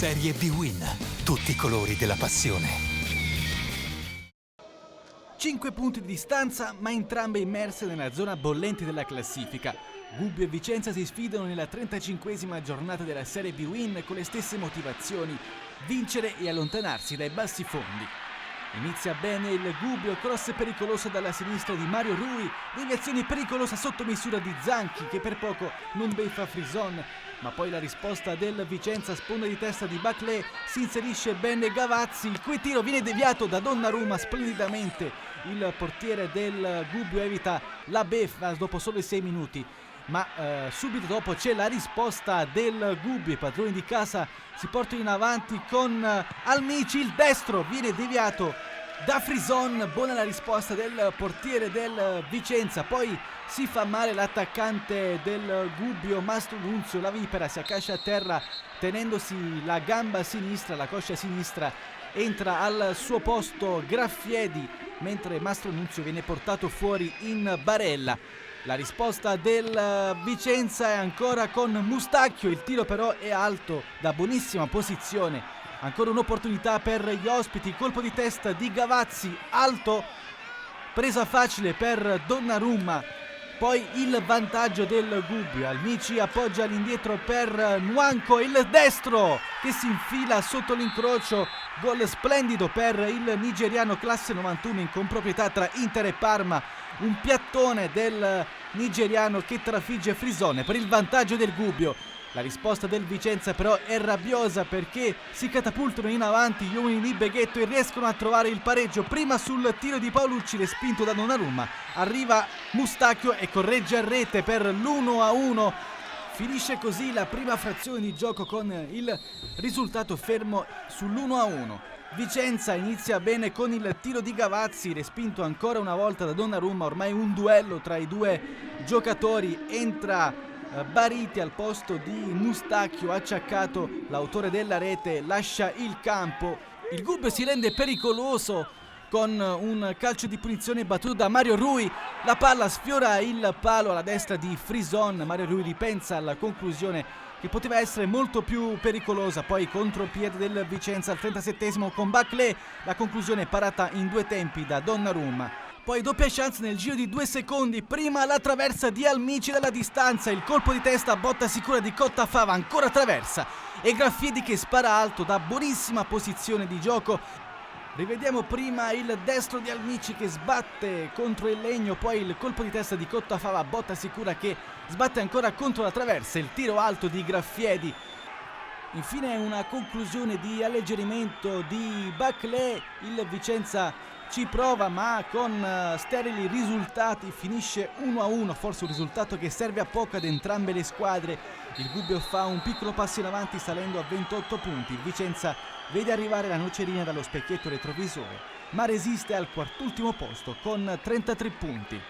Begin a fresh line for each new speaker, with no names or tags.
Serie B-Win. Tutti i colori della passione.
5 punti di distanza, ma entrambe immerse nella zona bollente della classifica. Gubbio e Vicenza si sfidano nella 35esima giornata della Serie B-Win con le stesse motivazioni: vincere e allontanarsi dai bassi fondi. Inizia bene il Gubbio, cross pericoloso dalla sinistra di Mario Rui, deviazione pericolosa sotto misura di Zanchi che per poco non beffa Frison, ma poi la risposta del Vicenza, sponda di testa di Baclé, si inserisce bene Gavazzi, il cui tiro viene deviato da Donnarumma splendidamente. Il portiere del Gubbio evita la beffa dopo solo 6 minuti. Ma subito dopo c'è la risposta del Gubbio. I padroni di casa si portano in avanti con Almici, il destro viene deviato da Frison. Buona la risposta del portiere del Vicenza. Poi si fa male l'attaccante del Gubbio, Mastro Nunzio, la vipera si accascia a terra tenendosi la gamba sinistra, la coscia sinistra. Entra al suo posto Graffiedi, mentre Mastro Nunzio viene portato fuori in barella. La risposta del Vicenza è ancora con Mustacchio, il tiro però è alto da buonissima posizione. Ancora un'opportunità per gli ospiti, colpo di testa di Gavazzi, alto, presa facile per Donnarumma. Poi il vantaggio del Gubbio, Almici appoggia all'indietro per Nwankwo, il destro che si infila sotto l'incrocio. Gol splendido per il nigeriano, classe 91 in comproprietà tra Inter e Parma. Un piattone del nigeriano che trafigge Frisone per il vantaggio del Gubbio. La risposta del Vicenza però è rabbiosa perché si catapultano in avanti gli uomini di Beghetto e riescono a trovare il pareggio. Prima sul tiro di Paolucci, respinto da Donnarumma. Arriva Mustacchio e corregge a rete per l'1-1. Finisce così la prima frazione di gioco con il risultato fermo sull'1-1. Vicenza inizia bene con il tiro di Gavazzi, respinto ancora una volta da Donnarumma. Ormai un duello tra i due giocatori. Entra Bariti al posto di Mustacchio, acciaccato l'autore della rete, lascia il campo. Il Gubbio si rende pericoloso con un calcio di punizione battuto da Mario Rui. La palla sfiora il palo alla destra di Frison. Mario Rui ripensa alla conclusione che poteva essere molto più pericolosa. Poi contropiede del Vicenza al 37esimo con Baclé. La conclusione parata in 2 tempi da Donnarumma. Poi doppia chance nel giro di 2 secondi. Prima la traversa di Almici dalla distanza. Il colpo di testa, botta sicura di Cottafava, ancora traversa. E Graffiedi che spara alto da buonissima posizione di gioco. Rivediamo prima il destro di Almici che sbatte contro il legno. Poi il colpo di testa di Cottafava, botta sicura che sbatte ancora contro la traversa. Il tiro alto di Graffiedi. Infine una conclusione di alleggerimento di Baclé. Il Vicenza ci prova ma con sterili risultati, finisce 1-1, forse un risultato che serve a poco ad entrambe le squadre. Il Gubbio fa un piccolo passo in avanti salendo a 28 punti. Il Vicenza vede arrivare la nocerina dallo specchietto retrovisore, ma resiste al quart'ultimo posto con 33 punti.